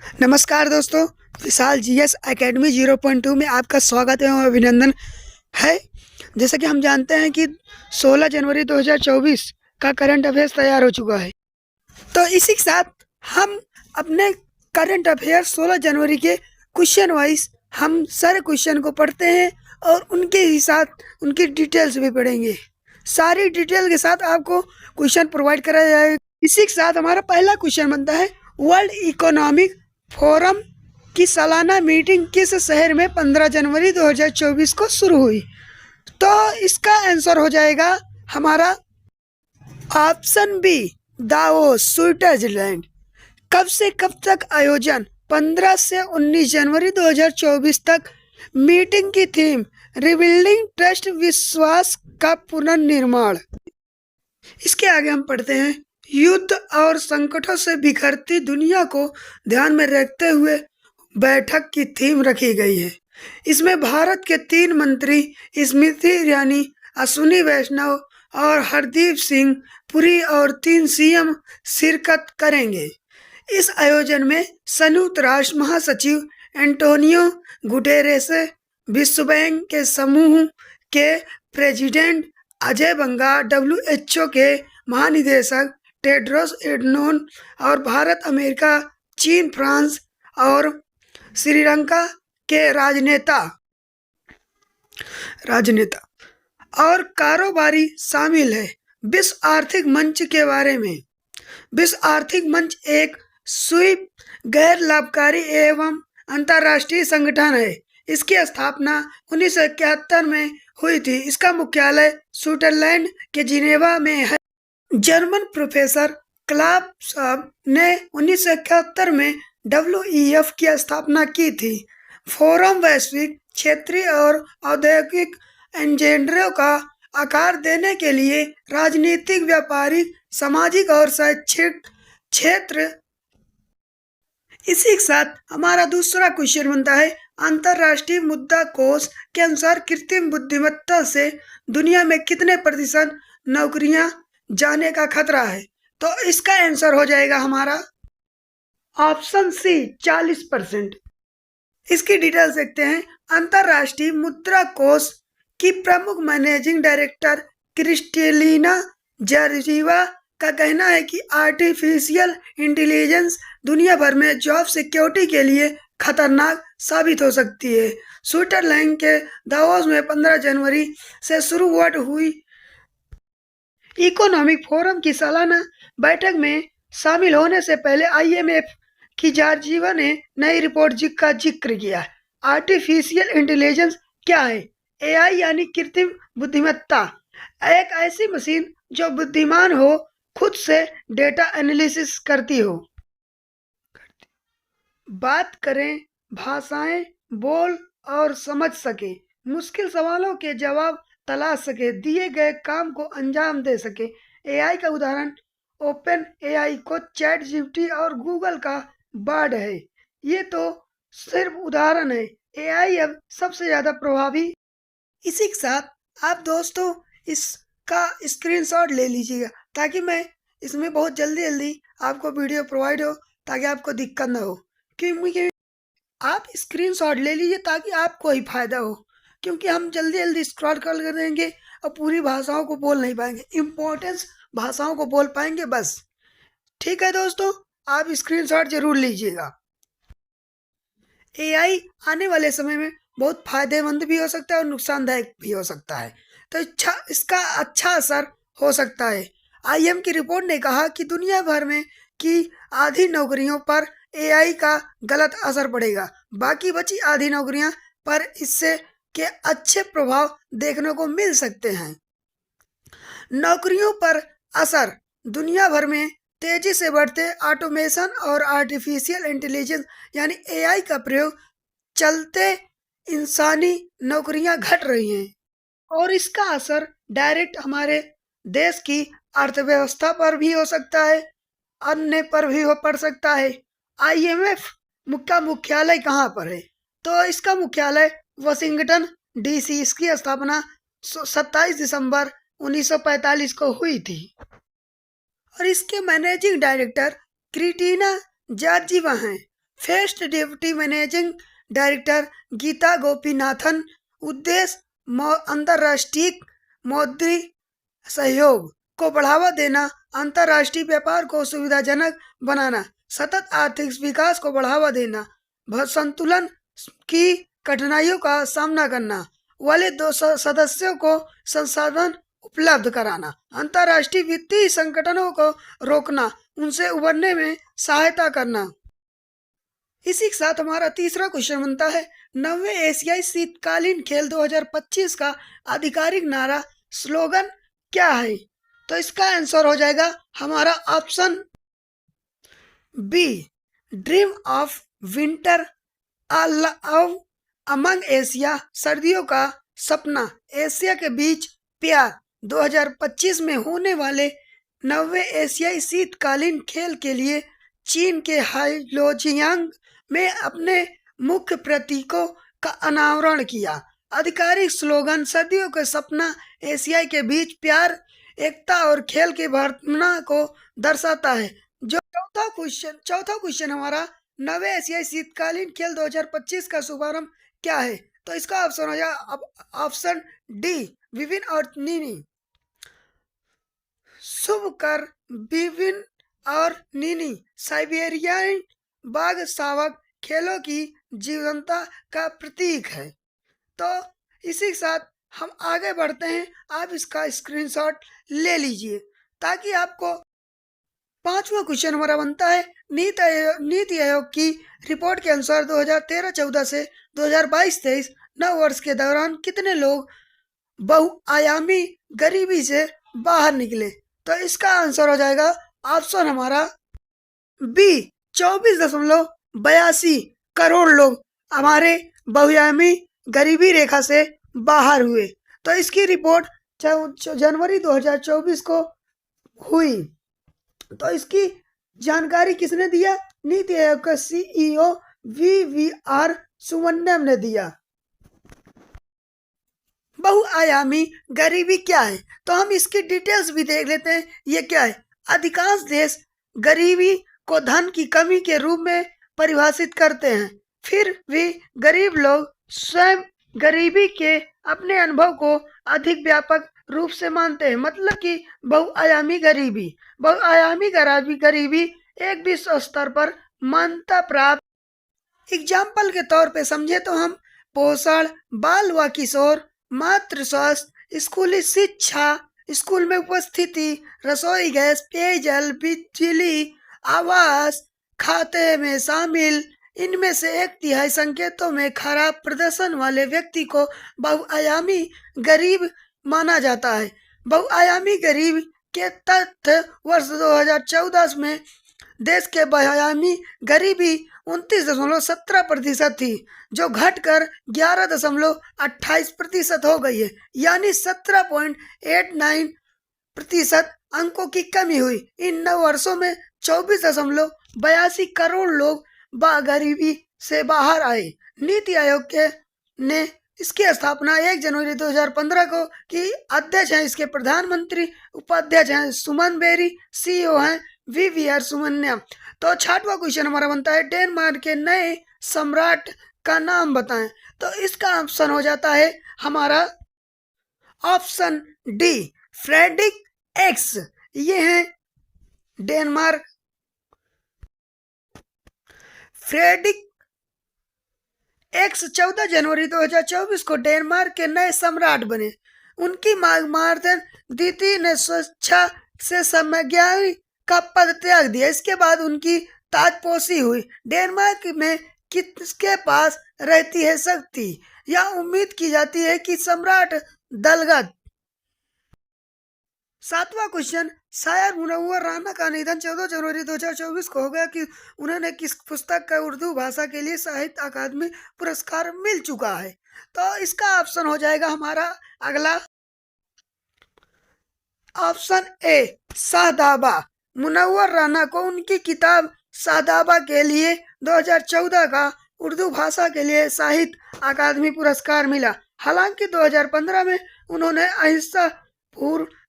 नमस्कार दोस्तों, विशाल GS academy 0.2 में आपका स्वागत एवं अभिनंदन है। जैसा कि हम जानते हैं कि 16 जनवरी 2024 का करंट अफेयर्स तैयार हो चुका है। तो इसी के साथ हम अपने करंट अफेयर 16 जनवरी के क्वेश्चन वाइज हम सारे क्वेश्चन को पढ़ते हैं और उनके ही साथ उनकी डिटेल्स भी पढ़ेंगे। सारी डिटेल के साथ आपको क्वेश्चन प्रोवाइड करा जाएगा। इसी के साथ हमारा पहला क्वेश्चन बनता है, वर्ल्ड इकोनॉमिक फोरम की सालाना मीटिंग किस शहर में 15 जनवरी 2024 को शुरू हुई? तो इसका आंसर हो जाएगा हमारा ऑप्शन बी, दावोस, स्विट्जरलैंड। कब से कब तक आयोजन? 15 से 19 जनवरी 2024 तक। मीटिंग की थीम, रिबिल्डिंग ट्रस्ट, विश्वास का पुनर्निर्माण। इसके आगे हम पढ़ते हैं, युद्ध और संकटों से बिखरती दुनिया को ध्यान में रखते हुए बैठक की थीम रखी गई है। इसमें भारत के 3 मंत्री स्मृति ईरानी, अश्विनी वैष्णव और हरदीप सिंह पुरी और 3 सीएम शिरकत करेंगे। इस आयोजन में संयुक्त राष्ट्र महासचिव एंटोनियो गुटेरेस, विश्व बैंक के समूह के प्रेसिडेंट अजय बंगा, WHO के महानिदेशक टेड्रोस एडनोन और भारत, अमेरिका, चीन, फ्रांस और श्रीलंका के राजनेता और कारोबारी शामिल है। विश्व आर्थिक मंच के बारे में, विश्व आर्थिक मंच एक स्वीप गैर लाभकारी एवं अंतर्राष्ट्रीय संगठन है। इसकी स्थापना 1971 में हुई थी। इसका मुख्यालय स्विट्जरलैंड के जिनेवा में है। जर्मन प्रोफेसर क्लाप्स ने 1971 में WEF की स्थापना की थी। फोरम वैश्विक, क्षेत्रीय और औद्योगिक एजेंडों का आकार देने के लिए राजनीतिक, व्यापारिक, सामाजिक और शैक्षिक क्षेत्र। इसी के साथ हमारा दूसरा क्वेश्चन बनता है, अंतर्राष्ट्रीय मुद्रा कोष के अनुसार कृत्रिम बुद्धिमत्ता से दुनिया में कितने प्रतिशत नौकरियां जाने का खतरा है? तो इसका आंसर हो जाएगा हमारा ऑप्शन सी, 40%। इसकी डिटेल्स देखते हैं। अंतर्राष्ट्रीय मुद्रा कोष की प्रमुख मैनेजिंग डायरेक्टर क्रिस्टेलिना जॉर्जिवा का कहना है कि आर्टिफिशियल इंटेलिजेंस दुनिया भर में जॉब सिक्योरिटी के लिए खतरनाक साबित हो सकती है। स्विट्जरलैंड के दावोस में 15 जनवरी से शुरुआत हुई इकोनॉमिक फोरम की सालाना बैठक में शामिल होने से पहले IMF की जॉर्जिवा ने नई रिपोर्ट का जिक्र किया। आर्टिफिशियल इंटेलिजेंस क्या है? AI यानी कृत्रिम बुद्धिमत्ता, एक ऐसी मशीन जो बुद्धिमान हो, खुद से डेटा एनालिसिस करती हो, बात करें, भाषाएं बोल और समझ सके, मुश्किल सवालों के जवाब तलाश सके, दिए गए काम को अंजाम दे सके। AI का उदाहरण ओपन AI को ChatGPT और गूगल का बार्ड है। ये तो सिर्फ उदाहरण है। AI अब सबसे ज्यादा प्रभावी। इसी के साथ आप दोस्तों इसका स्क्रीनशॉट ले लीजिएगा ताकि मैं इसमें बहुत जल्दी आपको वीडियो प्रोवाइड हो, ताकि आपको दिक्कत ना हो। क्योंकि आप स्क्रीनशॉट ले लीजिए ताकि आपको ही फायदा हो, क्योंकि हम जल्दी स्क्रॉल कर देंगे और पूरी भाषाओं को बोल नहीं पाएंगे। इम्पोर्टेंस भाषाओं को बोल पाएंगे बस। ठीक है दोस्तों, आप स्क्रीनशॉट जरूर लीजिएगा। AI आने वाले समय में बहुत फायदेमंद भी हो सकता है और नुकसानदायक भी हो सकता है। तो इसका अच्छा असर हो सकता है। IM की रिपोर्ट ने कहा कि दुनिया भर में की आधी नौकरियों पर AI का गलत असर पड़ेगा। बाकी बची आधी नौकरियां पर इससे के अच्छे प्रभाव देखने को मिल सकते हैं। नौकरियों पर असर, दुनिया भर में तेजी से बढ़ते ऑटोमेशन और आर्टिफिशियल इंटेलिजेंस यानी AI का प्रयोग चलते इंसानी नौकरियां घट रही हैं और इसका असर डायरेक्ट हमारे देश की अर्थव्यवस्था पर भी हो सकता है, अन्य पर भी पड़ सकता है। IMF का मुख्यालय कहाँ पर है? तो इसका मुख्यालय वाशिंगटन DC। इसकी स्थापना 27 दिसंबर 1945 को हुई थी और इसके मैनेजिंग डायरेक्टर क्रिस्टीना जॉर्जिवा हैं। First deputy managing director Gita Gopinathan. उद्देश्य अंतर्राष्ट्रीय मौद्रिक सहयोग को बढ़ावा देना, अंतर्राष्ट्रीय व्यापार को सुविधाजनक बनाना, सतत आर्थिक विकास को बढ़ावा देना, संतुलन की कठिनाइयों का सामना करना वाले दो सदस्यों को संसाधन उपलब्ध कराना, अंतर्राष्ट्रीय वित्तीय संकटों को रोकना, उनसे उबरने में सहायता करना। इसी के साथ हमारा तीसरा क्वेश्चन बनता है, 90वें एशियाई शीतकालीन खेल 2025 का आधिकारिक नारा स्लोगन क्या है? तो इसका आंसर हो जाएगा हमारा option B, dream of winter among Asia, सर्दियों का सपना एशिया के बीच प्यार। 2025 में होने वाले 90वें एशियाई शीतकालीन खेल के लिए चीन के हाइलोजियांग में अपने मुख्य प्रतीकों का अनावरण किया। आधिकारिक स्लोगन सर्दियों का सपना एशिया के बीच प्यार, एकता और खेल की भावना को दर्शाता है। जो चौथा क्वेश्चन हमारा, 90वें एशियाई शीतकालीन खेल 2025 का शुभारंभ क्या है? तो इसका ऑप्शन हो जाएगा ऑप्शन डी, विभिन्न और नीनी। शुभ कर विभिन्न और नीनी साइबेरियाई बाघ शावक खेलों की जीवंतता का प्रतीक है। तो इसी के साथ हम आगे बढ़ते हैं। आप इसका स्क्रीनशॉट ले लीजिए ताकि आपको पांचवा क्वेश्चन हमारा बनता है, नीति आयोग की रिपोर्ट के अनुसार 2013-14 से 2022-23 9 वर्ष के दौरान कितने लोग बहुआयामी गरीबी से बाहर निकले? तो इसका आंसर हो जाएगा ऑप्शन हमारा बी, 24.82 करोड़ लोग हमारे बहुआयामी गरीबी रेखा से बाहर हुए। तो इसकी रिपोर्ट जनवरी 2024 को हुई। तो इसकी जानकारी किसने दिया? नीति आयोग का सीईओ वीवीआर सुब्रमण्यम ने दिया। बहुआयामी गरीबी क्या है? तो हम इसकी डिटेल्स भी देख लेते हैं। ये क्या है? अधिकांश देश गरीबी को धन की कमी के रूप में परिभाषित करते हैं, फिर भी गरीब लोग स्वयं गरीबी के अपने अनुभव को अधिक व्यापक रूप से मानते हैं। मतलब कि बहुआयामी गरीबी एक विश्व स्तर पर मान्यता प्राप्त। एग्जाम्पल के तौर पे समझे तो हम पोषण, बाल व किशोर, मातृ स्वास्थ्य, स्कूली शिक्षा, स्कूल में उपस्थिति, रसोई गैस, पेयजल, बिजली, आवास खाते में शामिल। इनमें से 1/3 संकेतों में खराब प्रदर्शन वाले व्यक्ति को बहुआयामी गरीब माना जाता है। बहुआयामी गरीब के तथ्य वर्ष 2014 में देश के बहुआयामी गरीबी 29.17% थी, जो घटकर 11.28% हो गई है, यानी 17.89% अंकों की कमी हुई। इन 9 वर्षों में 24.82 करोड़ लोग गरीबी से बाहर आए। नीति आयोग ने इसकी स्थापना 1 जनवरी 2015 को की। अध्यक्ष हैं इसके प्रधानमंत्री, उपाध्यक्ष हैं सुमन बेरी, सीईओ हैं वीवीआर सुब्रमण्यम। तो 6वां क्वेश्चन हमारा बनता है, डेनमार्क के नए सम्राट का नाम बताएं। तो इसका ऑप्शन हो जाता है हमारा ऑप्शन डी, फ्रेडरिक एक्स। ये हैं डेनमार्क फ्रेडरिक एक्स 14 जनवरी 2024 को डेनमार्क के नए सम्राट बने। उनकी मार्टिन द्वितीय ने स्वेच्छा से सम्राज्ञी का पद त्याग दिया। इसके बाद उनकी ताजपोशी हुई। डेनमार्क में किसके पास रहती है शक्ति? यह उम्मीद की जाती है कि सम्राट दलगत। 7वां क्वेश्चन, शायर मुनव्वर राना का निधन 14 जनवरी 2024 को हो गया कि उन्होंने किस पुस्तक का उर्दू भाषा के लिए साहित्य अकादमी पुरस्कार मिल चुका है? तो इसका ऑप्शन हो जाएगा हमारा अगला ऑप्शन ए, शाहदाबा। मुनव्वर राना को उनकी किताब शाहदाबा के लिए 2014 का उर्दू भाषा के लिए साहित्य अकादमी पुरस्कार मिला। हालांकि 2015 में उन्होंने अहिंसा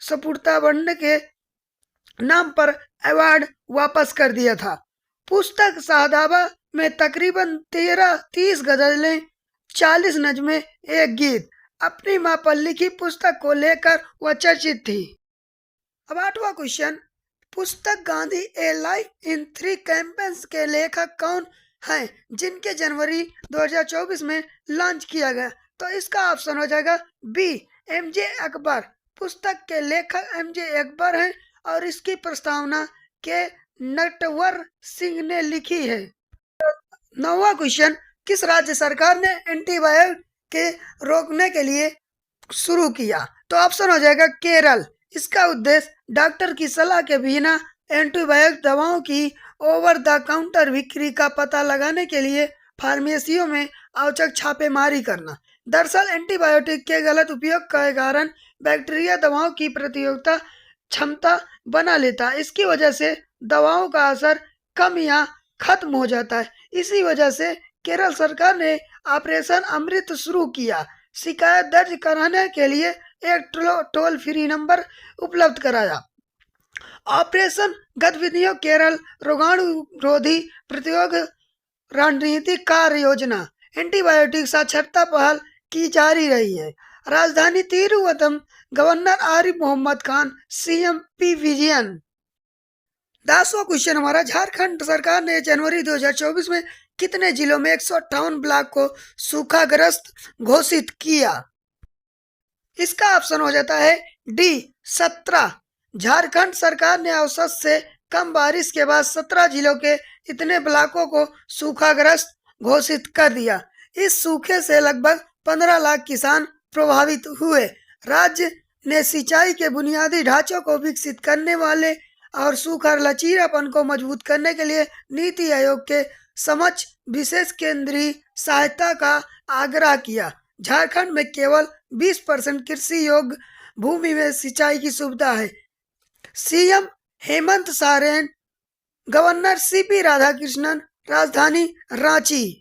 सपुर्दा बनने के नाम पर अवार्ड वापस कर दिया था। पुस्तक साहदाबा में तकरीबन 30 गजलें, 40 नज़्में, एक गीत अपनी माँ पर लिखी पुस्तक को लेकर वह चर्चित थी। अब 8वां क्वेश्चन, पुस्तक गांधी ए लाइफ इन 3 कैंपेन्स के लेखक कौन हैं जिनके जनवरी 2024 में लॉन्च किया गया? तो इसका ऑप्शन हो जाएगा बी, एमजे अकबर। पुस्तक के लेखक एमजे अकबर हैं और इसकी प्रस्तावना के नटवर सिंह ने लिखी है। 9वां क्वेश्चन, किस राज्य सरकार ने एंटीबायोटिक के रोकने के लिए शुरू किया? तो ऑप्शन हो जाएगा केरल। इसका उद्देश्य डॉक्टर की सलाह के बिना एंटीबायोटिक दवाओं की ओवर द काउंटर बिक्री का पता लगाने के लिए फार्मेसियों में औचक छापेमारी करना। दरअसल एंटीबायोटिक के गलत उपयोग के कारण बैक्टीरिया दवाओं की प्रतिरोधकता क्षमता बना लेता है। इसकी वजह से दवाओं का असर कम या खत्म हो जाता है। इसी वजह से केरल सरकार ने ऑपरेशन अमृत शुरू किया। शिकायत दर्ज कराने के लिए एक टोल फ्री नंबर उपलब्ध कराया। ऑपरेशन गतिविधियों केरल रोगाणुरोधी प्रतिरोध रणनीतिक कार्य योजना एंटीबायोटिक साक्षरता पहल की जारी रही है। राजधानी Thiruvananthapuram, governor Arif Mohammad Khan, CM P Vijayan. 10वां क्वेश्चन हमारा, झारखंड सरकार ने जनवरी 2024 में कितने जिलों में 158 ब्लॉक को सूखाग्रस्त घोषित किया? इसका ऑप्शन हो जाता है डी, 17। झारखंड सरकार ने औसत से कम बारिश के बाद 17 जिलों के इतने ब्लॉकों को सूखाग्रस्त घोषित कर दिया। इस सूखे से लगभग 15 लाख किसान प्रभावित हुए। राज्य ने सिंचाई के बुनियादी ढांचों को विकसित करने वाले और सूखा लचीलापन को मजबूत करने के लिए नीति आयोग के समक्ष विशेष केंद्रीय सहायता का आग्रह किया। झारखंड में केवल 20% कृषि योग्य भूमि में सिंचाई की सुविधा है। CM Hemant Soren, governor CP Radhakrishnan, राजधानी रांची।